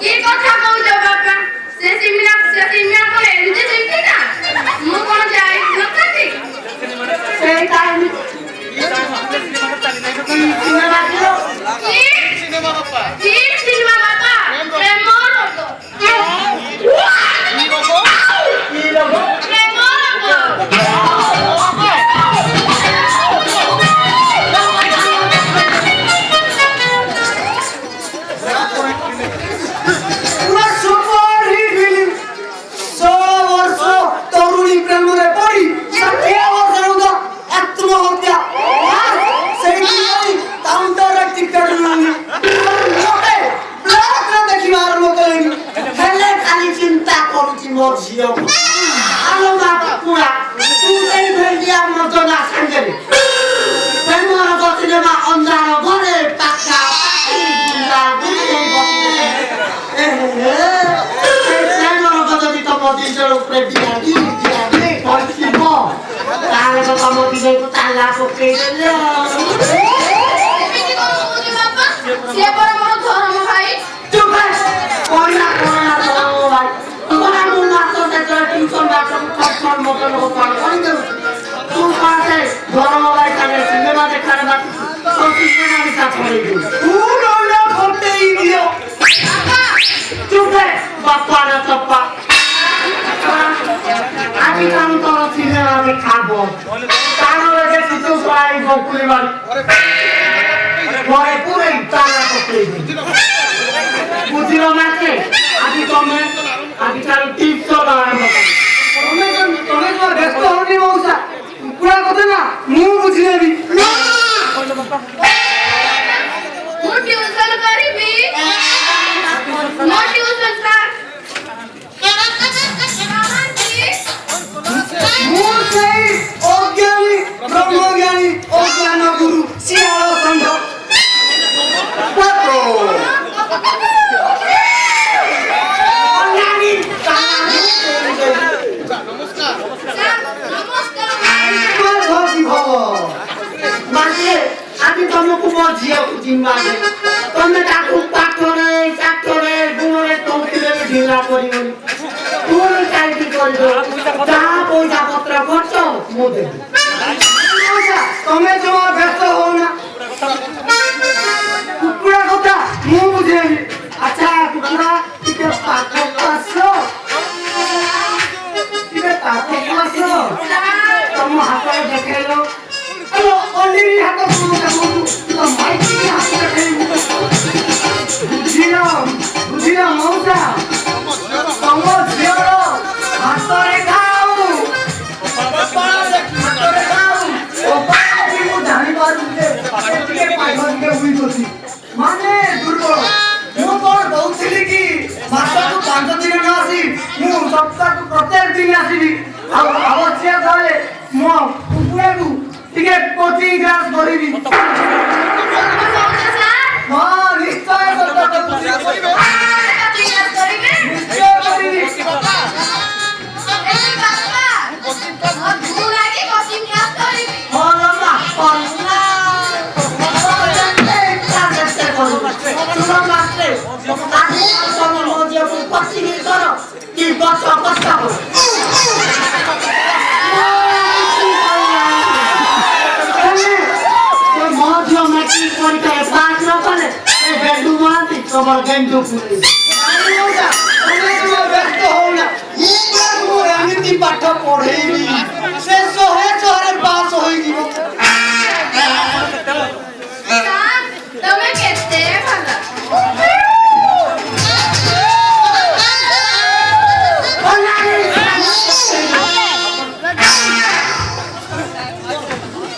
ये কথা কও বাবা সে সিমিনা করে এনজে দেখি না মু ମଝିରେ ତାଲା ପକେଇ ଦେଲେ ଏମିତି କଣ କହୁଛି ବାପା? ସିଏ ପରା ମୋର ଧର୍ମ ଭାଇ। ଚୁପ କଇନା କଇନା ଧର୍ମ ଭାଇ ତୁମର ମୁଁ ମାସ ଯେତେବେଳେ ଟ୍ୟୁସନ ମାଷ୍ଟର ଖର୍ଚ୍ଚ ମତେ ଲୋକ କଣ କହିଦେଉ ତୁ ପାଠେ ଧର୍ମ ଭାଇ ସାଙ୍ଗେ ସିନେମା ଦେଖାରେ ବାକି ତ ସିନେମା ବିଷା ଛড়େଇ ତୁ ରହିଲା ଫଟେଇ ଦିଅ চুপ বাপ্পা না চপ্পা আমি কাম তোর সিনেমাতে খাবো তাহলে দেখি তো প্রায় বকুলি বাড়ি ঘরে পুরো তালা করতে বুঝিল না কে আমি তার টিপস আরম্ভ তুমি তো ব্যস্ত হনি মৌসা পুরা কথা না ମୁଁ ବୁଝିନେବି ମୁଁ ଟ୍ୟୁସନ କରିବି। ମୋ ଟ୍ୟୁସନ ସାର୍ ମୁଁ ସେଇ ଅଜ୍ଞାନୀ ବ୍ରହ୍ମଜ୍ଞାନୀ ଅଜ୍ଞାନ ଗୁରୁ ଶିଆଳ ଷଣ୍ଢ আমি তোমাকে মজিয়াକୁ জিম্মা দে তুমি তাକୁ ପାଠରେ ଶାଠରେ ଗୁଣରେ ତୋତିରେ ଢିଲା କରିବନି ତୁମେ କାହିଁକି କରିବ ଯାହା ପଇସା ପତ୍ର ଖର୍ଚ୍ଚ ମୁଁ ଦେବି ତମେ ଜମା ବ୍ୟସ୍ତ ହଉନା କୁକୁଡ଼ା କଥା ମୁଁ ବୁଝେଇବି ଆଚ୍ଛା କୁକୁଡ଼ା ଟିକେ ପାଖକୁ ଆସ ଟିକେ ପାଖକୁ ଆସ ତମ ହାତରେ ଦେଖେଇଲ ଅଲିରି ହାତ ମାଇକି ହାତ ଦେଖେଇବୁ ବୁଝିଲ ମଉସା ତମ ଝିଅର ହାତରେ ଖାଉ ମୁଁ ଜାଣିପାରୁଛି ଯେ ଟିକେ ପାଗ ଟିକେ ଉଇକ ଅଛି ମାନେ ଦୁର୍ବଳ ମୁଁ କଣ କହୁଥିଲି କି ମାସକୁ 5 ଦିନ ନ ଆସି ମୁଁ ସପ୍ତାହକୁ ପ୍ରତ୍ୟେକ ଦିନ ଆସିବି ଆଉ ଆବଶ୍ୟକ ହେଲେ ମୋ କୁକୁଡ଼ାକୁ ଟିକେ କୋଚିଂ କ୍ଲାସ କରିବି ହଁ ନିଶ୍ଚୟ ନିଶ୍ଚୟ କରିବି তোমার গেঞ্জু পুলিশ ব্যস্ত হও না ମୁଁ ଏମିତି ପାଠ ପଢେଇବି